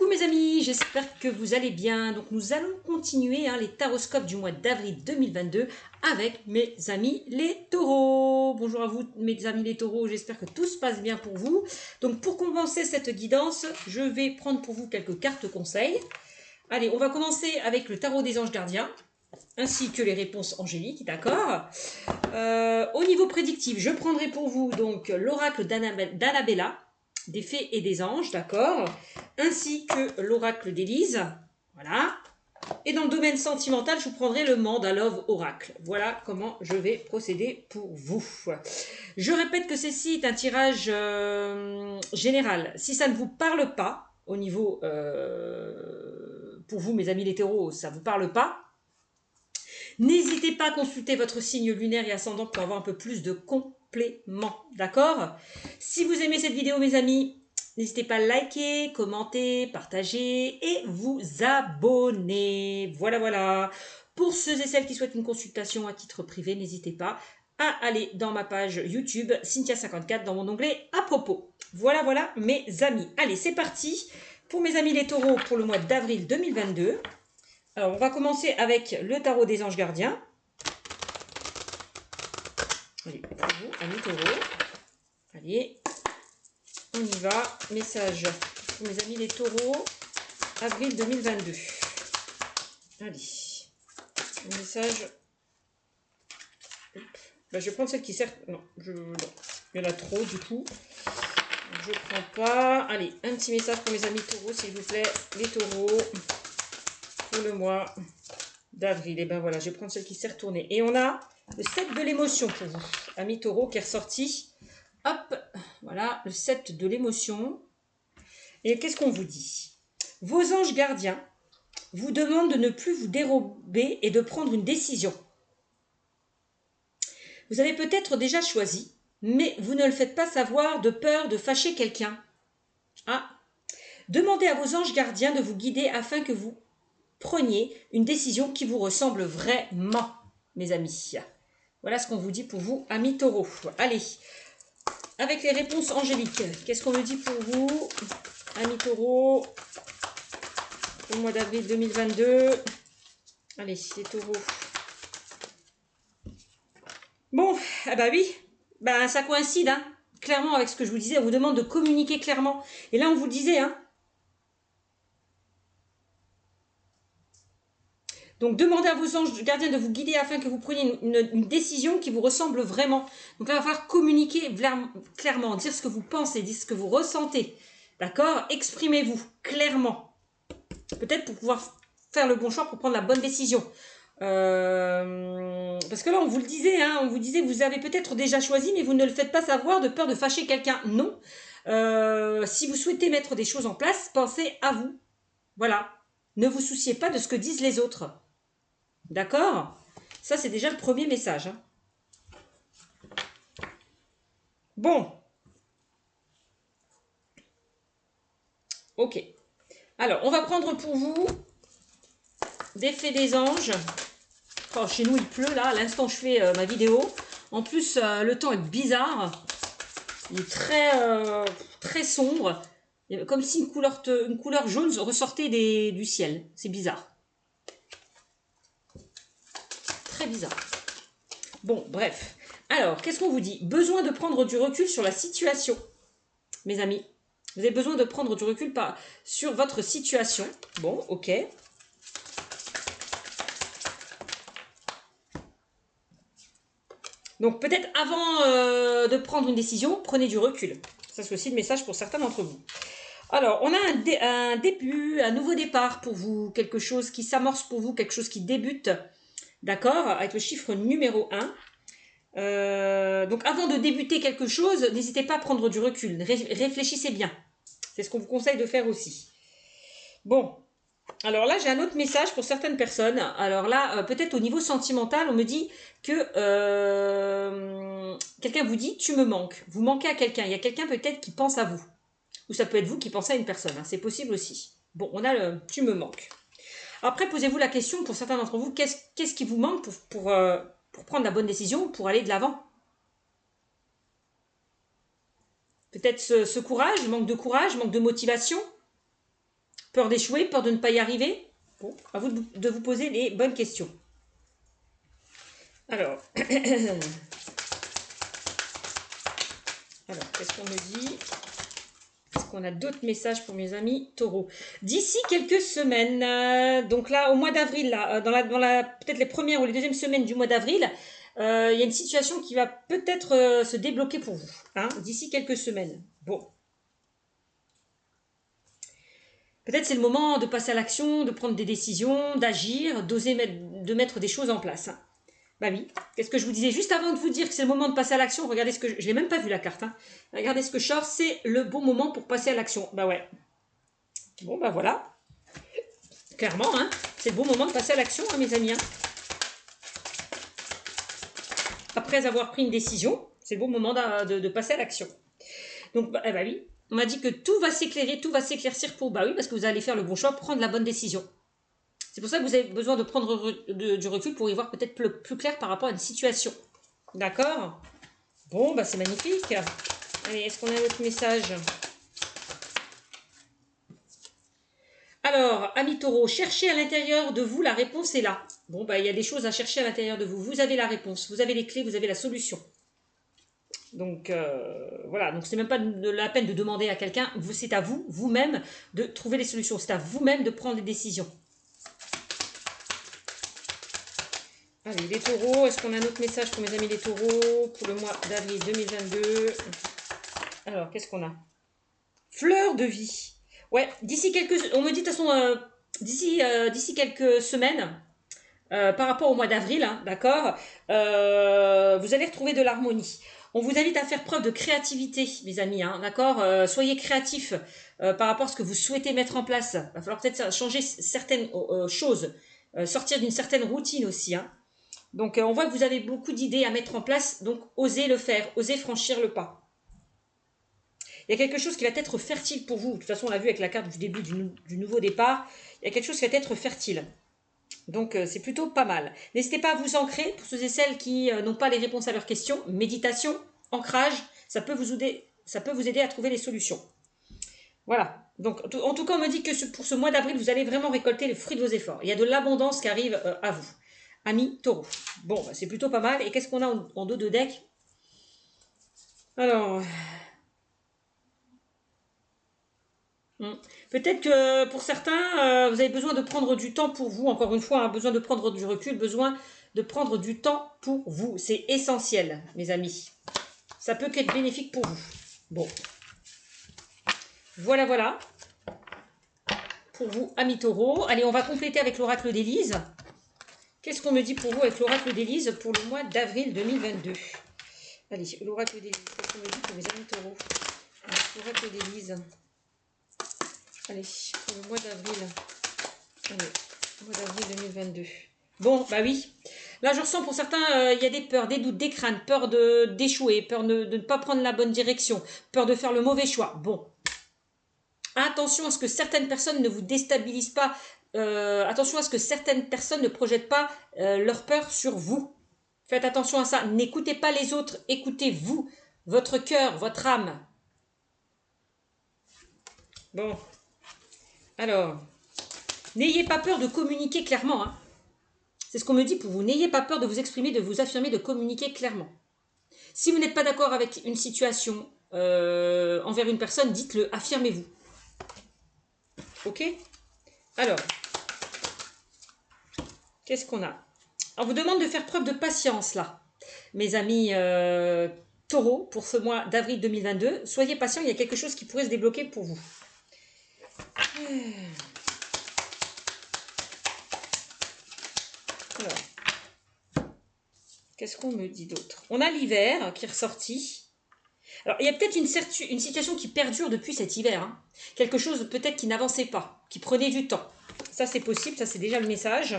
Coucou mes amis, j'espère que vous allez bien. Donc nous allons continuer les taroscopes du mois d'avril 2022 avec mes amis les taureaux. Bonjour à vous mes amis les taureaux, j'espère que tout se passe bien pour vous. Donc pour commencer cette guidance, je vais prendre pour vous quelques cartes conseils. Allez, on va commencer avec le tarot des anges gardiens, ainsi que les réponses angéliques, d'accord. Au niveau prédictif, je prendrai pour vous donc l'oracle d'Annabella, des fées et des anges, d'accord, ainsi que l'oracle d'Élise, voilà. Et dans le domaine sentimental, je vous prendrai le Mandalove Oracle. Voilà comment je vais procéder pour vous. Je répète que ceci est un tirage général. Si ça ne vous parle pas, au niveau, pour vous mes amis les taureaux, ça ne vous parle pas, n'hésitez pas à consulter votre signe lunaire et ascendant pour avoir un peu plus de compléments, d'accord? Si vous aimez cette vidéo, mes amis, n'hésitez pas à liker, commenter, partager et vous abonner. Voilà, voilà. Pour ceux et celles qui souhaitent une consultation à titre privé, n'hésitez pas à aller dans ma page YouTube, Cynthia54, dans mon onglet « À propos ». Voilà, voilà, mes amis. Allez, c'est parti pour mes amis les taureaux pour le mois d'avril 2022. Alors, on va commencer avec le tarot des anges gardiens. Allez, pour vous, amis taureaux. Allez, on y va. Message pour mes amis les taureaux, avril 2022. Allez, un message. Ben, je vais prendre celle qui sert. Non, non, il y en a trop du coup. Je ne prends pas. Allez, un petit message pour mes amis taureaux, s'il vous plaît. Les taureaux. Pour le mois d'avril. Et ben voilà, je vais prendre celle qui s'est retournée. Et on a le 7 de l'émotion pour vous, amis taureaux, qui est ressorti. Hop, voilà, le 7 de l'émotion. Et qu'est-ce qu'on vous dit? Vos anges gardiens vous demandent de ne plus vous dérober et de prendre une décision. Vous avez peut-être déjà choisi, mais vous ne le faites pas savoir de peur de fâcher quelqu'un. Ah, demandez à vos anges gardiens de vous guider afin que vous preniez une décision qui vous ressemble vraiment, mes amis. Voilà ce qu'on vous dit pour vous, amis taureaux. Allez, avec les réponses angéliques, qu'est-ce qu'on me dit pour vous, amis taureaux, au mois d'avril 2022? Allez, les taureaux. Bon, ah bah oui, bah ça coïncide, hein, clairement avec ce que je vous disais. On vous demande de communiquer clairement. Et là, on vous le disait, hein. Donc, demandez à vos anges gardiens de vous guider afin que vous preniez une décision qui vous ressemble vraiment. Donc là, il va falloir communiquer clairement, dire ce que vous pensez, dire ce que vous ressentez. D'accord? Exprimez-vous clairement. Peut-être pour pouvoir faire le bon choix, pour prendre la bonne décision. Parce que là, on vous le disait, hein, on vous disait, vous avez peut-être déjà choisi, mais vous ne le faites pas savoir de peur de fâcher quelqu'un. Non. Si vous souhaitez mettre des choses en place, pensez à vous. Voilà. Ne vous souciez pas de ce que disent les autres. D'accord? Ça, c'est déjà le premier message. Hein. Bon. Ok. Alors, on va prendre pour vous des fées des anges. Oh, chez nous, il pleut, là, à l'instant je fais ma vidéo. En plus, le temps est bizarre. Il est très sombre. Comme si une couleur jaune ressortait du ciel. C'est bizarre. Très bizarre. Bon, bref. Alors, qu'est-ce qu'on vous dit? Besoin de prendre du recul sur la situation, mes amis. Vous avez besoin de prendre du recul sur votre situation. Bon, ok. Donc, peut-être avant de prendre une décision, prenez du recul. Ça, c'est aussi le message pour certains d'entre vous. Alors, on a un début, un nouveau départ pour vous. Quelque chose qui s'amorce pour vous, quelque chose qui débute. D'accord? Avec le chiffre numéro 1. Donc, avant de débuter quelque chose, n'hésitez pas à prendre du recul. Réfléchissez bien. C'est ce qu'on vous conseille de faire aussi. Bon. Alors là, j'ai un autre message pour certaines personnes. Alors là, peut-être au niveau sentimental, on me dit que quelqu'un vous dit « tu me manques ». Vous manquez à quelqu'un. Il y a quelqu'un peut-être qui pense à vous. Ou ça peut être vous qui pensez à une personne. Hein. C'est possible aussi. Bon, on a le « tu me manques ». Après, posez-vous la question, pour certains d'entre vous, qu'est-ce qui vous manque pour prendre la bonne décision, pour aller de l'avant? Peut-être ce courage, manque de motivation. Peur d'échouer, peur de ne pas y arriver? Bon, à vous de vous poser les bonnes questions. Alors, qu'est-ce qu'on me dit? Est-ce qu'on a d'autres messages pour mes amis taureaux? D'ici quelques semaines, donc là, au mois d'avril, là, peut-être les premières ou les deuxièmes semaines du mois d'avril, il y a une situation qui va peut-être se débloquer pour vous, hein, d'ici quelques semaines. Bon. Peut-être c'est le moment de passer à l'action, de prendre des décisions, d'agir, d'oser de mettre des choses en place. Hein. Bah oui. Qu'est-ce que je vous disais juste avant de vous dire que c'est le moment de passer à l'action? Regardez ce que je n'ai même pas vu la carte. Hein. Regardez ce que je sors, c'est le bon moment pour passer à l'action. Bah ouais. Bon bah voilà. Clairement, hein, c'est le bon moment de passer à l'action, hein, mes amis. Hein. Après avoir pris une décision, c'est le bon moment de passer à l'action. Donc bah oui. On m'a dit que tout va s'éclairer, tout va s'éclaircir pour... Bah oui, parce que vous allez faire le bon choix, prendre la bonne décision. C'est pour ça que vous avez besoin de prendre du recul pour y voir peut-être plus clair par rapport à une situation. D'accord? Bon, bah c'est magnifique. Allez, est-ce qu'on a un autre message? Alors, amis taureaux, cherchez à l'intérieur de vous, la réponse est là. Bon, bah il y a des choses à chercher à l'intérieur de vous. Vous avez la réponse, vous avez les clés, vous avez la solution. Donc voilà, donc c'est même pas de la peine de demander à quelqu'un, c'est à vous, vous-même, de trouver les solutions. C'est à vous-même de prendre des décisions. Allez, les taureaux, est-ce qu'on a un autre message pour mes amis les taureaux pour le mois d'avril 2022? Alors, qu'est-ce qu'on a? Fleur de vie. Ouais, d'ici quelques... On me dit de toute façon, d'ici quelques semaines, par rapport au mois d'avril, hein, d'accord, vous allez retrouver de l'harmonie. On vous invite à faire preuve de créativité, mes amis, hein, d'accord. Soyez créatifs par rapport à ce que vous souhaitez mettre en place. Il va falloir peut-être changer certaines choses, sortir d'une certaine routine aussi. Hein. Donc, on voit que vous avez beaucoup d'idées à mettre en place, donc osez le faire, osez franchir le pas. Il y a quelque chose qui va être fertile pour vous. De toute façon, on l'a vu avec la carte du début du nouveau départ. Il y a quelque chose qui va être fertile. Donc, c'est plutôt pas mal. N'hésitez pas à vous ancrer pour ceux et celles qui n'ont pas les réponses à leurs questions. Méditation, ancrage, ça peut vous aider à trouver les solutions. Voilà. Donc, en tout cas, on me dit que pour ce mois d'avril, vous allez vraiment récolter le fruit de vos efforts. Il y a de l'abondance qui arrive à vous. Amis taureau. Bon, bah, c'est plutôt pas mal. Et qu'est-ce qu'on a en dos de deck? Alors... Peut-être que pour certains, vous avez besoin de prendre du temps pour vous. Encore une fois, hein, besoin de prendre du recul, besoin de prendre du temps pour vous. C'est essentiel, mes amis. Ça peut qu'être bénéfique pour vous. Bon. Voilà, voilà. Pour vous, amis taureaux. Allez, on va compléter avec l'oracle d'Élise. Qu'est-ce qu'on me dit pour vous avec l'oracle d'Élise pour le mois d'avril 2022? Allez, l'oracle d'Élise. Qu'est-ce qu'on me dit pour mes amis taureaux? L'oracle d'Élise. Allez, pour le mois d'avril. Allez, mois d'avril 2022. Bon, bah oui. Là, je ressens pour certains, il y a des peurs, des doutes, des craintes, peur d'échouer, peur de ne pas prendre la bonne direction, peur de faire le mauvais choix. Bon. Attention à ce que certaines personnes ne vous déstabilisent pas. Attention à ce que certaines personnes ne projettent pas leur peur sur vous. Faites attention à ça. N'écoutez pas les autres. Écoutez-vous, votre cœur, votre âme. Bon. Alors, n'ayez pas peur de communiquer clairement. Hein. C'est ce qu'on me dit pour vous. N'ayez pas peur de vous exprimer, de vous affirmer, de communiquer clairement. Si vous n'êtes pas d'accord avec une situation envers une personne, dites-le, affirmez-vous. Ok? Alors, qu'est-ce qu'on a? On vous demande de faire preuve de patience, là. Mes amis taureaux, pour ce mois d'avril 2022, soyez patients, il y a quelque chose qui pourrait se débloquer pour vous. Alors, qu'est-ce qu'on me dit d'autre? On a l'hiver qui est ressorti. Alors, il y a peut-être une situation qui perdure depuis cet hiver. Hein. Quelque chose peut-être qui n'avançait pas, qui prenait du temps. Ça, c'est possible, ça, c'est déjà le message.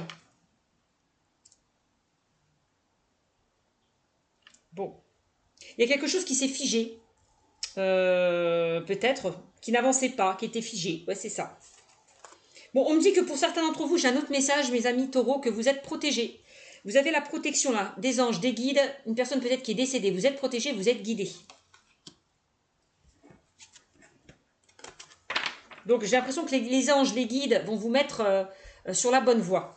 Bon. Il y a quelque chose qui s'est figé. Peut-être, qui n'avançait pas, qui était figé. Ouais, c'est ça. Bon, on me dit que pour certains d'entre vous, j'ai un autre message, mes amis taureaux, que vous êtes protégés. Vous avez la protection là, des anges, des guides, une personne peut-être qui est décédée. Vous êtes protégés, vous êtes guidés. Donc j'ai l'impression que les anges, les guides vont vous mettre sur la bonne voie.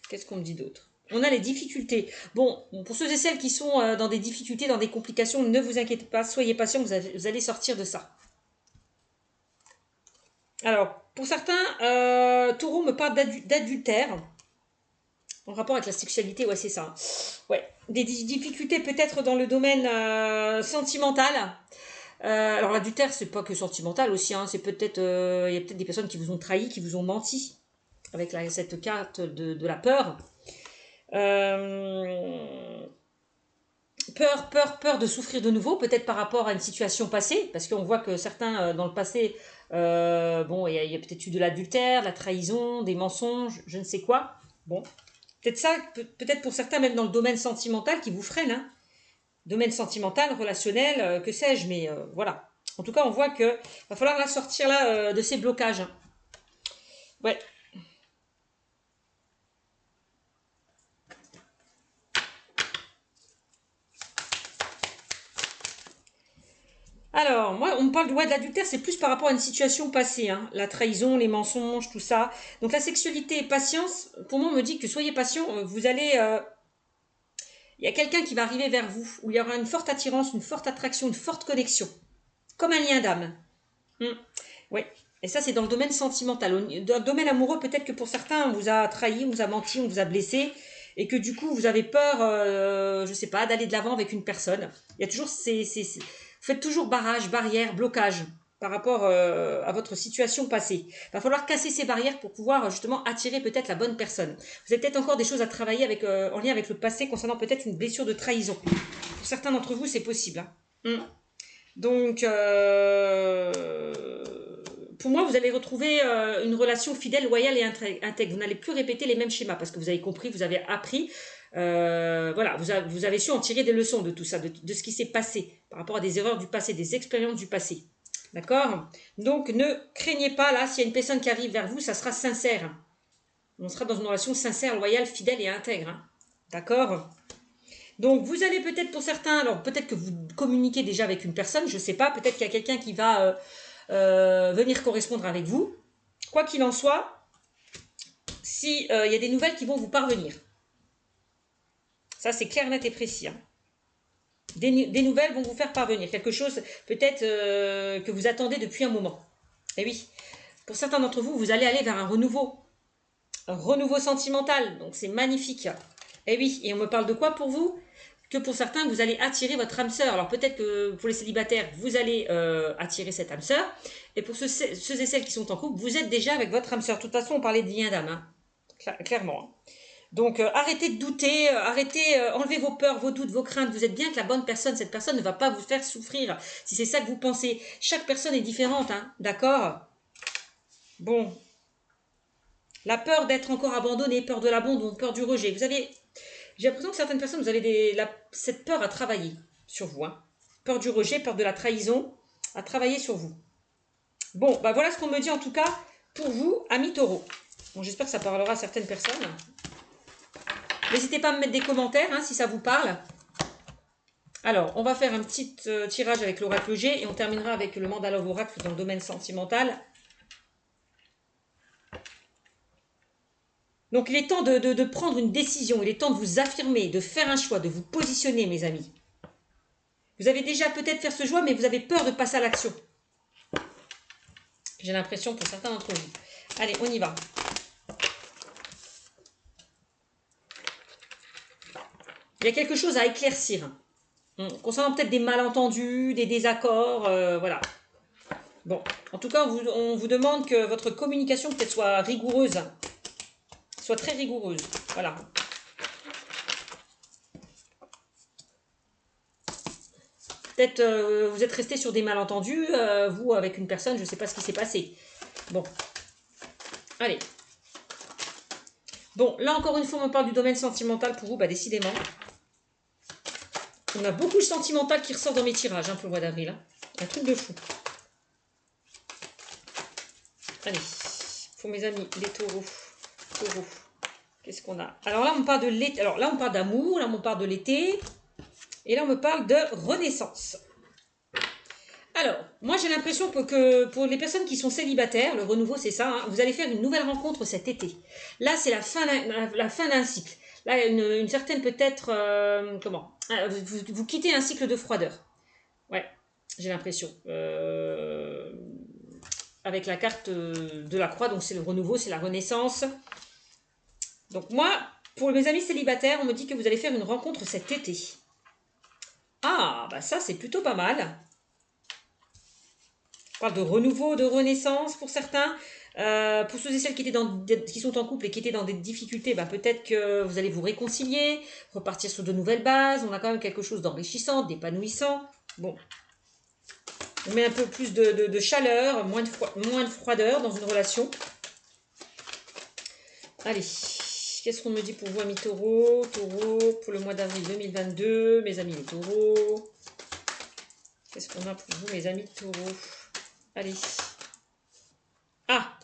Qu'est-ce qu'on me dit d'autre? On a les difficultés. Bon, pour ceux et celles qui sont dans des difficultés, dans des complications, ne vous inquiétez pas, soyez patients, vous allez sortir de ça. Alors, pour certains, Taureau me parle d'adultère. En rapport avec la sexualité, ouais, c'est ça. Ouais, des difficultés peut-être dans le domaine sentimental. Alors l'adultère, c'est pas que sentimental aussi, hein, c'est peut-être, il y a peut-être des personnes qui vous ont trahi, qui vous ont menti, avec cette carte de la peur. Peur de souffrir de nouveau, peut-être par rapport à une situation passée, parce qu'on voit que certains, dans le passé, bon, il y a peut-être eu de l'adultère, de la trahison, des mensonges, je ne sais quoi. Bon, peut-être ça, peut-être pour certains, même dans le domaine sentimental, qui vous freine, hein. Domaine sentimental, relationnel, que sais-je, mais voilà. En tout cas, on voit que va falloir là sortir là de ces blocages. Hein. Ouais. Alors, moi, on me parle de l'adultère, c'est plus par rapport à une situation passée, hein. La trahison, les mensonges, tout ça. Donc la sexualité et patience, pour moi, on me dit que soyez patient, vous allez... il y a quelqu'un qui va arriver vers vous, où il y aura une forte attirance, une forte attraction, une forte connexion. Comme un lien d'âme. Oui. Et ça, c'est dans le domaine sentimental. Dans le domaine amoureux, peut-être que pour certains, on vous a trahi, on vous a menti, on vous a blessé, et que du coup, vous avez peur, je ne sais pas, d'aller de l'avant avec une personne. Il y a toujours vous faites toujours barrage, barrière, blocage par rapport à votre situation passée. Il va falloir casser ces barrières pour pouvoir justement attirer peut-être la bonne personne. Vous avez peut-être encore des choses à travailler avec, en lien avec le passé concernant peut-être une blessure de trahison. Pour certains d'entre vous, c'est possible. Hein. Donc, pour moi, vous allez retrouver une relation fidèle, loyale et intègre. Vous n'allez plus répéter les mêmes schémas parce que vous avez compris, vous avez appris. Voilà, vous avez su en tirer des leçons de tout ça, de ce qui s'est passé par rapport à des erreurs du passé, des expériences du passé. D'accord? Donc, ne craignez pas, là, s'il y a une personne qui arrive vers vous, ça sera sincère. On sera dans une relation sincère, loyale, fidèle et intègre. Hein. D'accord? Donc, vous allez peut-être pour certains, alors peut-être que vous communiquez déjà avec une personne, je ne sais pas, peut-être qu'il y a quelqu'un qui va venir correspondre avec vous. Quoi qu'il en soit, si y a des nouvelles qui vont vous parvenir. Ça, c'est clair, net et précis. Hein. Des nouvelles vont vous faire parvenir. Quelque chose peut-être que vous attendez depuis un moment. Et oui, pour certains d'entre vous, vous allez aller vers un renouveau. Un renouveau sentimental. Donc, c'est magnifique. Et oui, et on me parle de quoi pour vous? Que pour certains, vous allez attirer votre âme sœur. Alors peut-être que pour les célibataires, vous allez attirer cette âme sœur. Et pour ceux et celles qui sont en couple, vous êtes déjà avec votre âme sœur. De toute façon, on parlait de lien d'âme, hein. Clairement. Hein. Donc arrêtez de douter, enlevez vos peurs, vos doutes, vos craintes. Vous êtes bien que la bonne personne, cette personne ne va pas vous faire souffrir. Si c'est ça que vous pensez. Chaque personne est différente, hein, d'accord? Bon. La peur d'être encore abandonné, peur de l'abandon, peur du rejet. J'ai l'impression que certaines personnes, vous avez cette peur à travailler sur vous. Hein. Peur du rejet, peur de la trahison, à travailler sur vous. Bon, bah voilà ce qu'on me dit en tout cas pour vous, amis taureaux. Bon, j'espère que ça parlera à certaines personnes. N'hésitez pas à me mettre des commentaires hein, si ça vous parle. Alors, on va faire un petit tirage avec l'oracle G et on terminera avec le mandala oracle dans le domaine sentimental. Donc, il est temps de prendre une décision, il est temps de vous affirmer, de faire un choix, de vous positionner, mes amis. Vous avez déjà peut-être fait ce choix, mais vous avez peur de passer à l'action. J'ai l'impression pour certains d'entre vous. Allez, on y va. Il y a quelque chose à éclaircir. Concernant peut-être des malentendus, des désaccords, voilà. Bon, en tout cas, on vous demande que votre communication peut-être soit rigoureuse. Soit très rigoureuse. Voilà. Peut-être vous êtes resté sur des malentendus, vous avec une personne, je ne sais pas ce qui s'est passé. Bon. Allez. Bon, là encore une fois, on me parle du domaine sentimental pour vous, bah décidément. On a beaucoup de sentimental qui ressort dans mes tirages hein, pour le mois d'avril. Hein. Un truc de fou. Allez, pour mes amis, les taureaux. Qu'est-ce qu'on a? Alors là, on parle de l'été. Alors là, on parle d'amour, là, on parle de l'été. Et là, on me parle de renaissance. Alors, moi j'ai l'impression que pour les personnes qui sont célibataires, le renouveau c'est ça, hein, vous allez faire une nouvelle rencontre cet été. Là c'est la fin d'un cycle. Là une certaine peut-être, vous quittez un cycle de froideur. Ouais, j'ai l'impression. Avec la carte de la croix, donc c'est le renouveau, c'est la renaissance. Donc moi, pour mes amis célibataires, on me dit que vous allez faire une rencontre cet été. Ah, bah ça c'est plutôt pas mal. On parle de renouveau, de renaissance pour certains. Pour ceux et celles qui sont en couple et qui étaient dans des difficultés, bah peut-être que vous allez vous réconcilier, repartir sur de nouvelles bases. On a quand même quelque chose d'enrichissant, d'épanouissant. Bon, on met un peu plus de chaleur, moins de froideur dans une relation. Allez, qu'est-ce qu'on me dit pour vous, amis taureaux? Taureau, pour le mois d'avril 2022, mes amis les taureaux. Qu'est-ce qu'on a pour vous, mes amis taureaux? Allez. Ah,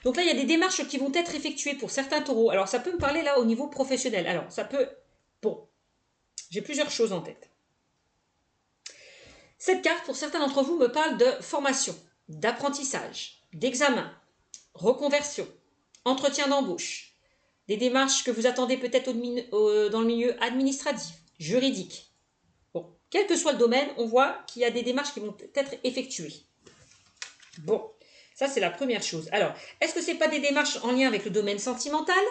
donc là, il y a des démarches qui vont être effectuées pour certains taureaux. Alors, ça peut me parler là au niveau professionnel. Alors, ça peut... Bon, j'ai plusieurs choses en tête. Cette carte, pour certains d'entre vous, me parle de formation, d'apprentissage, d'examen, reconversion, entretien d'embauche, des démarches que vous attendez peut-être dans le milieu administratif, juridique. Bon, quel que soit le domaine, on voit qu'il y a des démarches qui vont être effectuées. Bon, ça c'est la première chose. Alors, est-ce que ce n'est pas des démarches en lien avec le domaine sentimental?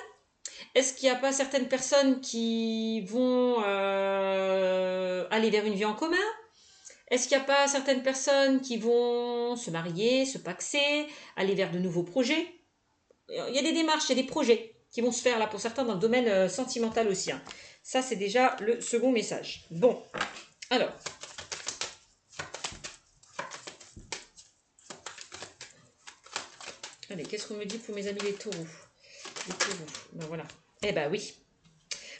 Est-ce qu'il n'y a pas certaines personnes qui vont aller vers une vie en commun? Est-ce qu'il n'y a pas certaines personnes qui vont se marier, se paxer, aller vers de nouveaux projets? Il y a des démarches, il y a des projets qui vont se faire là pour certains dans le domaine sentimental aussi. Hein. Ça, c'est déjà le second message. Bon, alors. Allez, qu'est-ce qu'on me dit pour mes amis les taureaux? Les taureaux, ben voilà. Eh ben oui.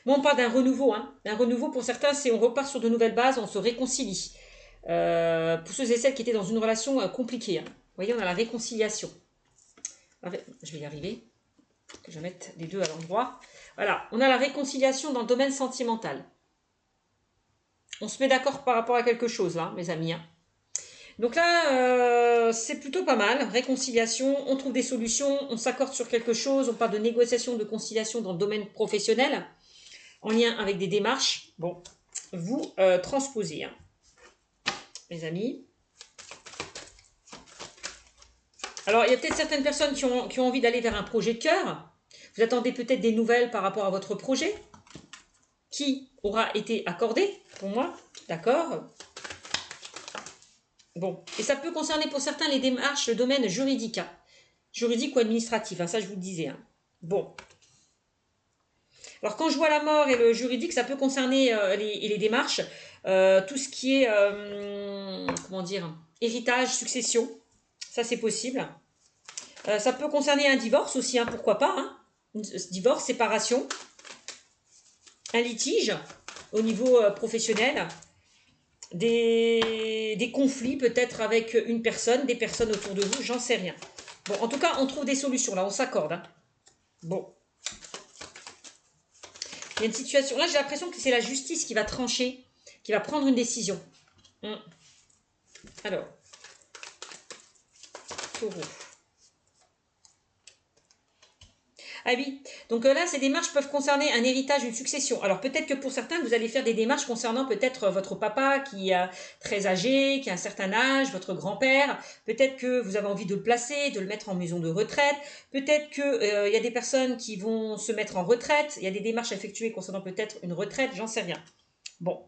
Bon, on parle d'un renouveau. Hein. Un renouveau, pour certains, c'est on repart sur de nouvelles bases, on se réconcilie. Pour ceux et celles qui étaient dans une relation compliquée. Hein. Vous voyez, on a la réconciliation. Je vais y arriver. Que je vais mettre les deux à l'endroit. Voilà, on a la réconciliation dans le domaine sentimental. On se met d'accord par rapport à quelque chose, là, mes amis. Hein. Donc là, c'est plutôt pas mal. Réconciliation, on trouve des solutions, on s'accorde sur quelque chose, on parle de négociation, de conciliation dans le domaine professionnel, en lien avec des démarches. Bon, vous transposez, hein, mes amis. Alors, il y a peut-être certaines personnes qui ont envie d'aller vers un projet de cœur. Vous attendez peut-être des nouvelles par rapport à votre projet qui aura été accordé pour moi. D'accord? Bon, et ça peut concerner pour certains les démarches, le domaine juridique. Hein. Juridique ou administratif, hein, ça je vous le disais. Hein. Bon. Alors quand je vois la mort et le juridique, ça peut concerner les démarches, tout ce qui est, comment dire, héritage, succession. Ça c'est possible. Ça peut concerner un divorce aussi, hein, pourquoi pas. Hein. Divorce, séparation. Un litige au niveau professionnel. Des conflits peut-être avec une personne, des personnes autour de vous, j'en sais rien. Bon, en tout cas, on trouve des solutions, là, on s'accorde. Hein. Bon. Il y a une situation, là j'ai l'impression que c'est la justice qui va trancher, qui va prendre une décision. Alors, taureau. Ah oui, donc là, ces démarches peuvent concerner un héritage, une succession. Alors peut-être que pour certains, vous allez faire des démarches concernant peut-être votre papa qui est très âgé, qui a un certain âge, votre grand-père. Peut-être que vous avez envie de le placer, de le mettre en maison de retraite. Peut-être qu'il y a des personnes qui vont se mettre en retraite. Il y a des démarches effectuées concernant peut-être une retraite, j'en sais rien. Bon.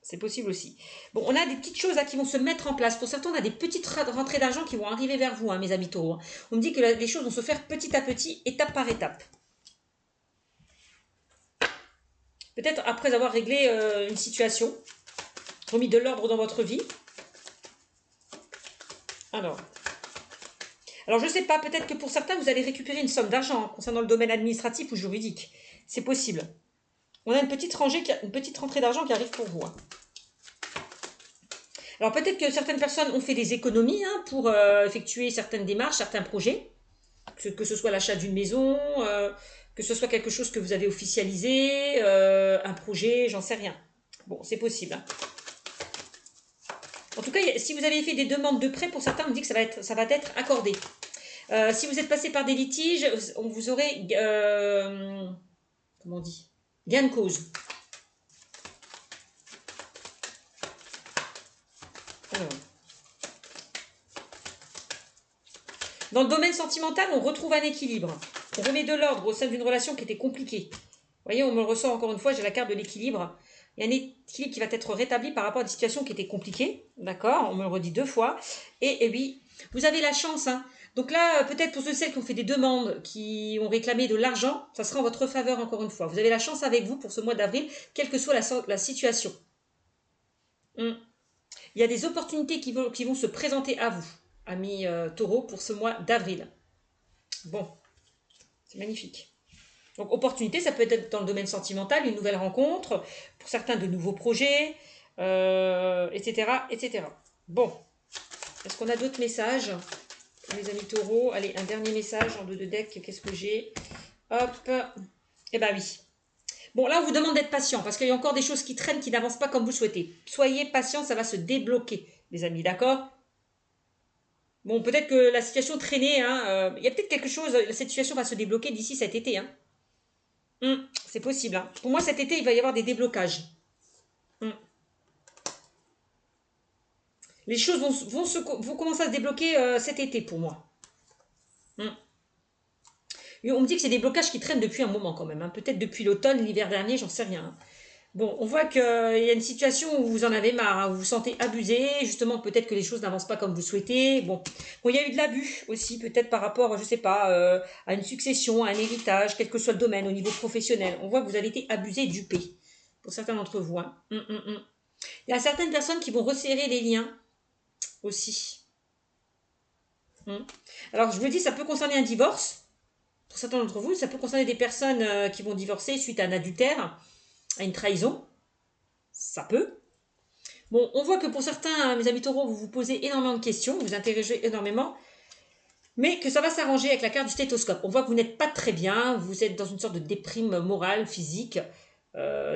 C'est possible aussi. Bon, on a des petites choses là qui vont se mettre en place. Pour certains, on a des petites rentrées d'argent qui vont arriver vers vous, hein, mes amis taureaux. On me dit que les choses vont se faire petit à petit, étape par étape. Peut-être après avoir réglé une situation, remis de l'ordre dans votre vie. Alors je ne sais pas, peut-être que pour certains, vous allez récupérer une somme d'argent concernant le domaine administratif ou juridique. C'est possible. On a une petite rentrée d'argent qui arrive pour vous. Hein. Alors peut-être que certaines personnes ont fait des économies hein, pour effectuer certaines démarches, certains projets. Que ce soit l'achat d'une maison, que ce soit quelque chose que vous avez officialisé, un projet, j'en sais rien. Bon, c'est possible. Hein. En tout cas, si vous avez fait des demandes de prêt, pour certains, on me dit que ça va être accordé. Si vous êtes passé par des litiges, vous aurez, comment on dit, gain de cause. Alors. Dans le domaine sentimental, on retrouve un équilibre. On remet de l'ordre au sein d'une relation qui était compliquée. Vous voyez, on me le ressent encore une fois, j'ai la carte de l'équilibre. Il y a un équilibre qui va être rétabli par rapport à une situation qui était compliquée. D'accord? On me le redit 2 fois. Et oui, vous avez la chance. Hein. Donc là, peut-être pour ceux et celles qui ont fait des demandes, qui ont réclamé de l'argent, ça sera en votre faveur encore une fois. Vous avez la chance avec vous pour ce mois d'avril, quelle que soit la situation. Il y a des opportunités qui vont se présenter à vous, amis taureaux, pour ce mois d'avril. Bon, c'est magnifique. Donc, opportunité, ça peut être dans le domaine sentimental, une nouvelle rencontre, pour certains de nouveaux projets, etc., etc. Bon, est-ce qu'on a d'autres messages, mes amis taureaux? Allez, un dernier message en 2 de deck, qu'est-ce que j'ai? Hop, eh ben oui. Bon, là, on vous demande d'être patient, parce qu'il y a encore des choses qui traînent, qui n'avancent pas comme vous souhaitez. Soyez patient, ça va se débloquer, les amis, d'accord? Bon, peut-être que la situation traînait, hein, il y a peut-être quelque chose, cette situation va se débloquer d'ici cet été, hein. C'est possible. Hein. Pour moi, cet été, il va y avoir des déblocages. Les choses vont commencer à se débloquer cet été pour moi. Et on me dit que c'est des blocages qui traînent depuis un moment quand même. Hein. Peut-être depuis l'automne, l'hiver dernier, j'en sais rien. Hein. Bon, on voit qu'il y a une situation où vous en avez marre, hein, où vous vous sentez abusé, justement peut-être que les choses n'avancent pas comme vous souhaitez. Bon, il y a eu de l'abus aussi, peut-être par rapport, je sais pas, à une succession, à un héritage, quel que soit le domaine, au niveau professionnel. On voit que vous avez été abusé, dupé, pour certains d'entre vous. Hein. Il y a certaines personnes qui vont resserrer les liens aussi. Alors, je vous dis, ça peut concerner un divorce. Pour certains d'entre vous, ça peut concerner des personnes qui vont divorcer suite à un adultère, à une trahison. Ça peut. Bon, on voit que pour certains, mes amis taureaux, vous vous posez énormément de questions, vous interrogez énormément, mais que ça va s'arranger avec la carte du stéthoscope. On voit que vous n'êtes pas très bien, vous êtes dans une sorte de déprime morale, physique,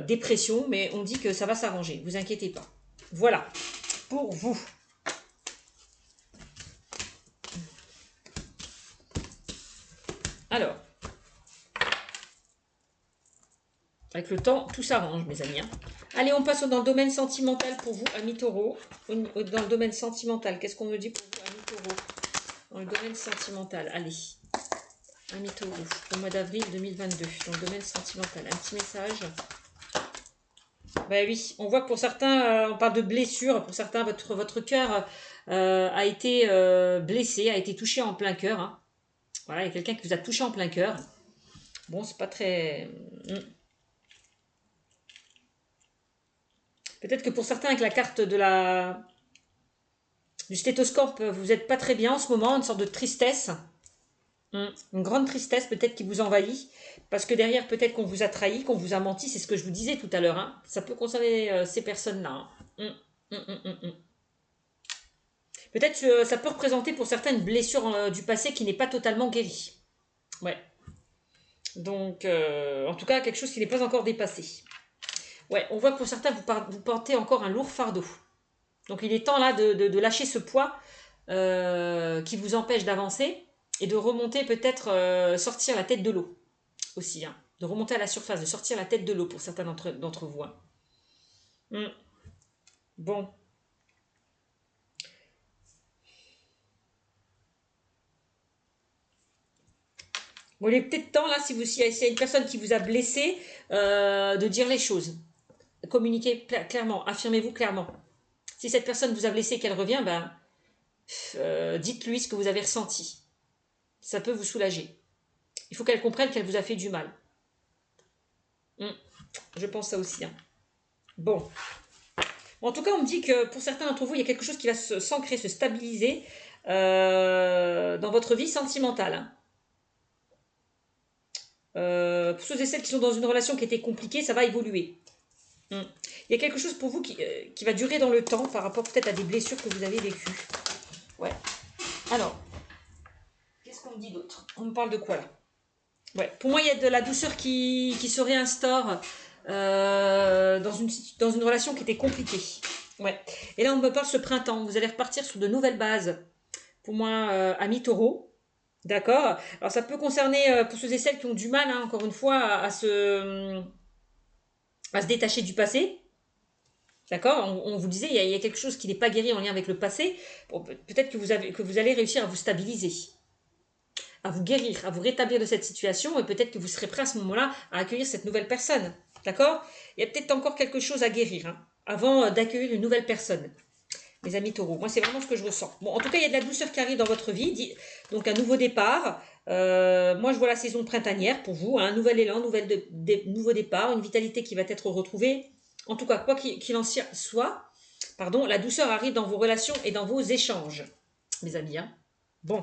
dépression, mais on dit que ça va s'arranger, vous inquiétez pas. Voilà, pour vous. Alors, avec le temps, tout s'arrange, mes amis. Hein. Allez, on passe dans le domaine sentimental pour vous, amis taureaux. Dans le domaine sentimental, qu'est-ce qu'on me dit pour vous, amis taureaux? Dans le domaine sentimental, allez. Amis taureaux, au mois d'avril 2022, dans le domaine sentimental. Un petit message. Ben oui, on voit que pour certains, on parle de blessure. Pour certains, votre cœur a été blessé, a été touché en plein cœur. Hein. Voilà, il y a quelqu'un qui vous a touché en plein cœur. Bon, c'est pas très... Peut-être que pour certains, avec la carte du stéthoscope, vous n'êtes pas très bien en ce moment, une sorte de tristesse. Une grande tristesse peut-être qui vous envahit. Parce que derrière, peut-être qu'on vous a trahi, qu'on vous a menti. C'est ce que je vous disais tout à l'heure. Hein. Ça peut concerner ces personnes-là. Hein. Peut-être que ça peut représenter pour certains une blessure du passé qui n'est pas totalement guérie. Ouais. Donc, en tout cas, quelque chose qui n'est pas encore dépassé. Ouais, on voit que pour certains, vous portez encore un lourd fardeau. Donc, il est temps là de lâcher ce poids qui vous empêche d'avancer et de remonter peut-être, sortir la tête de l'eau aussi. Hein. De remonter à la surface, de sortir la tête de l'eau pour certains d'entre vous. Hein. Bon. Bon, il est peut-être temps, là, si y a une personne qui vous a blessé, de dire les choses. Communiquez clairement, affirmez-vous clairement. Si cette personne vous a blessé, qu'elle revient, ben, dites-lui ce que vous avez ressenti. Ça peut vous soulager. Il faut qu'elle comprenne qu'elle vous a fait du mal. Je pense ça aussi. Hein. Bon. En tout cas, on me dit que pour certains d'entre vous, il y a quelque chose qui va s'ancrer, se stabiliser dans votre vie sentimentale. Hein. Pour ceux et celles qui sont dans une relation qui était compliquée, ça va évoluer. Il y a quelque chose pour vous qui va durer dans le temps par rapport peut-être à des blessures que vous avez vécues. Ouais. Alors, qu'est-ce qu'on me dit d'autre? On me parle de quoi là? Ouais. Pour moi, il y a de la douceur qui se réinstaure dans une relation qui était compliquée. Ouais. Et là, on me parle ce printemps. Vous allez repartir sur de nouvelles bases. Pour moi, amis taureau. D'accord. Alors, ça peut concerner, pour ceux et celles qui ont du mal, hein, encore une fois, à se détacher du passé. D'accord, on vous disait, il y a quelque chose qui n'est pas guéri en lien avec le passé. Bon, peut-être que vous allez réussir à vous stabiliser, à vous guérir, à vous rétablir de cette situation, et peut-être que vous serez prêt à ce moment-là à accueillir cette nouvelle personne. D'accord. Il y a peut-être encore quelque chose à guérir, hein, avant d'accueillir une nouvelle personne. Mes amis taureaux, moi c'est vraiment ce que je ressens. Bon, en tout cas, il y a de la douceur qui arrive dans votre vie, donc un nouveau départ. Moi, je vois la saison printanière pour vous, un nouvel élan, nouveau départ, une vitalité qui va être retrouvée. En tout cas, quoi qu'il en soit, pardon, la douceur arrive dans vos relations et dans vos échanges, mes amis. Hein. Bon,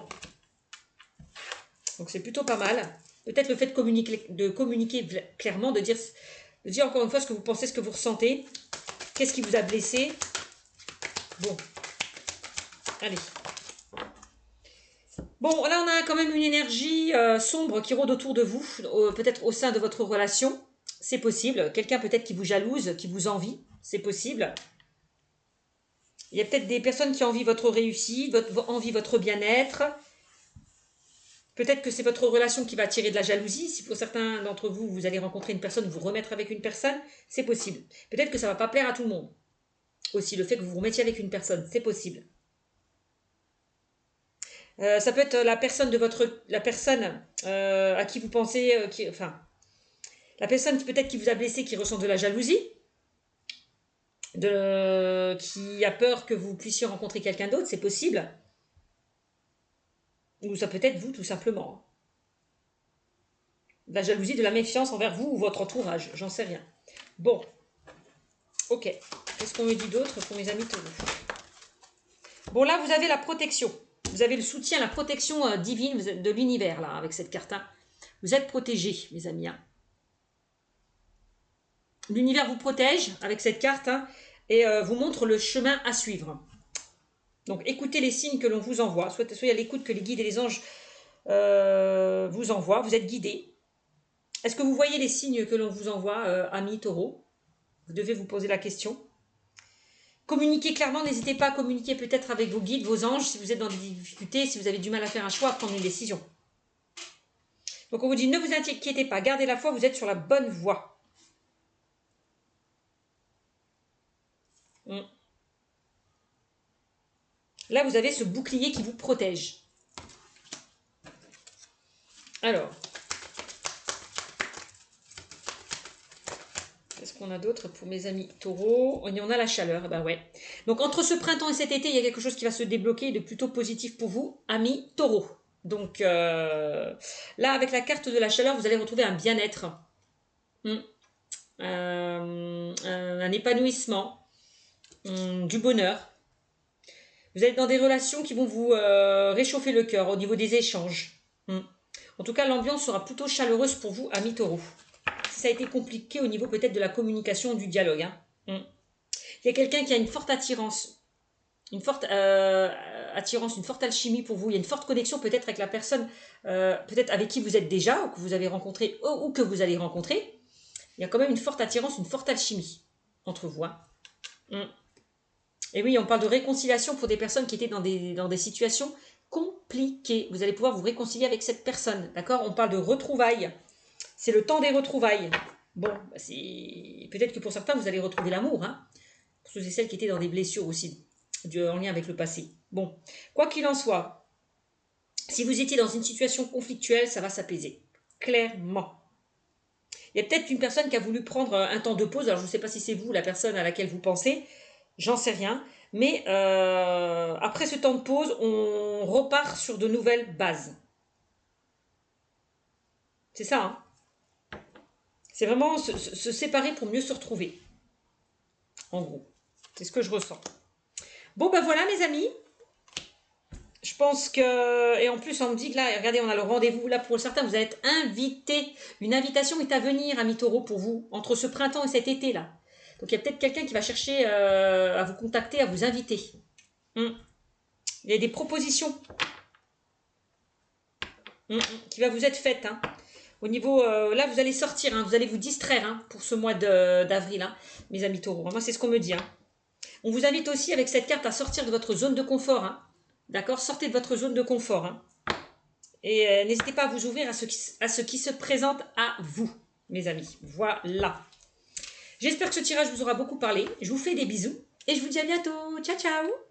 donc c'est plutôt pas mal. Peut-être le fait de communiquer clairement, de dire encore une fois ce que vous pensez, ce que vous ressentez, qu'est-ce qui vous a blessé. Bon, allez. Bon, là, on a quand même une énergie sombre qui rôde autour de vous, peut-être au sein de votre relation. C'est possible. Quelqu'un peut-être qui vous jalouse, qui vous envie. C'est possible. Il y a peut-être des personnes qui envient votre réussite, envient votre bien-être. Peut-être que c'est votre relation qui va attirer de la jalousie. Si pour certains d'entre vous, vous allez rencontrer une personne, vous remettre avec une personne, c'est possible. Peut-être que ça ne va pas plaire à tout le monde. Aussi, le fait que vous vous remettiez avec une personne, c'est possible. Ça peut être la personne à qui vous pensez, la personne peut-être qui vous a blessé, qui ressent de la jalousie, qui a peur que vous puissiez rencontrer quelqu'un d'autre, c'est possible. Ou ça peut être vous, tout simplement. De la jalousie, de la méfiance envers vous ou votre entourage, j'en sais rien. Bon, ok. Qu'est-ce qu'on me dit d'autre pour mes amis taureaux? Bon, là, vous avez la protection. Vous avez le soutien, la protection divine de l'univers, là, avec cette carte. Hein. Vous êtes protégés, mes amis. Hein. L'univers vous protège avec cette carte hein, et vous montre le chemin à suivre. Donc, écoutez les signes que l'on vous envoie. Soyez à l'écoute que les guides et les anges vous envoient. Vous êtes guidés. Est-ce que vous voyez les signes que l'on vous envoie, amis taureaux? Vous devez vous poser la question. Communiquez clairement, n'hésitez pas à communiquer peut-être avec vos guides, vos anges, si vous êtes dans des difficultés, si vous avez du mal à faire un choix, à prendre une décision. Donc on vous dit, ne vous inquiétez pas, gardez la foi, vous êtes sur la bonne voie. Là, vous avez ce bouclier qui vous protège. Alors, qu'est-ce qu'on a d'autre pour mes amis taureaux? On a la chaleur, ben ouais. Donc entre ce printemps et cet été, il y a quelque chose qui va se débloquer de plutôt positif pour vous, amis taureaux. Donc là, avec la carte de la chaleur, vous allez retrouver un bien-être, un épanouissement, du bonheur. Vous êtes dans des relations qui vont vous réchauffer le cœur au niveau des échanges. En tout cas, l'ambiance sera plutôt chaleureuse pour vous, amis taureaux. Si ça a été compliqué au niveau peut-être de la communication, du dialogue. Hein. Il y a quelqu'un qui a une forte attirance, une forte attirance, une forte alchimie pour vous. Il y a une forte connexion peut-être avec la personne, peut-être avec qui vous êtes déjà, ou que vous avez rencontré, ou que vous allez rencontrer. Il y a quand même une forte attirance, une forte alchimie entre vous. Hein. Et oui, on parle de réconciliation pour des personnes qui étaient dans des situations compliquées. Vous allez pouvoir vous réconcilier avec cette personne, d'accord? On parle de retrouvailles. C'est le temps des retrouvailles. Bon, peut-être que pour certains, vous allez retrouver l'amour, hein? Pour ceux et celles qui étaient dans des blessures aussi, en lien avec le passé. Bon, quoi qu'il en soit, si vous étiez dans une situation conflictuelle, ça va s'apaiser. Clairement. Il y a peut-être une personne qui a voulu prendre un temps de pause. Alors, je ne sais pas si c'est vous, la personne à laquelle vous pensez. J'en sais rien. Mais après ce temps de pause, on repart sur de nouvelles bases. C'est ça, hein? C'est vraiment se séparer pour mieux se retrouver. En gros. C'est ce que je ressens. Bon, ben voilà, mes amis. Je pense que... Et en plus, on me dit que là, regardez, on a le rendez-vous. Là, pour certains, vous êtes invités. Une invitation est à venir, amis taureaux, pour vous. Entre ce printemps et cet été, là. Donc, il y a peut-être quelqu'un qui va chercher à vous contacter, à vous inviter. Il y a des propositions qui va vous être faites. Hein. Au niveau... là, vous allez sortir. Hein, vous allez vous distraire hein, pour ce mois d'avril, hein, mes amis taureaux. Moi, c'est ce qu'on me dit. Hein. On vous invite aussi avec cette carte à sortir de votre zone de confort. Hein. D'accord? Sortez de votre zone de confort. Hein. Et n'hésitez pas à vous ouvrir à ce qui se présente à vous, mes amis. Voilà. J'espère que ce tirage vous aura beaucoup parlé. Je vous fais des bisous et je vous dis à bientôt. Ciao, ciao!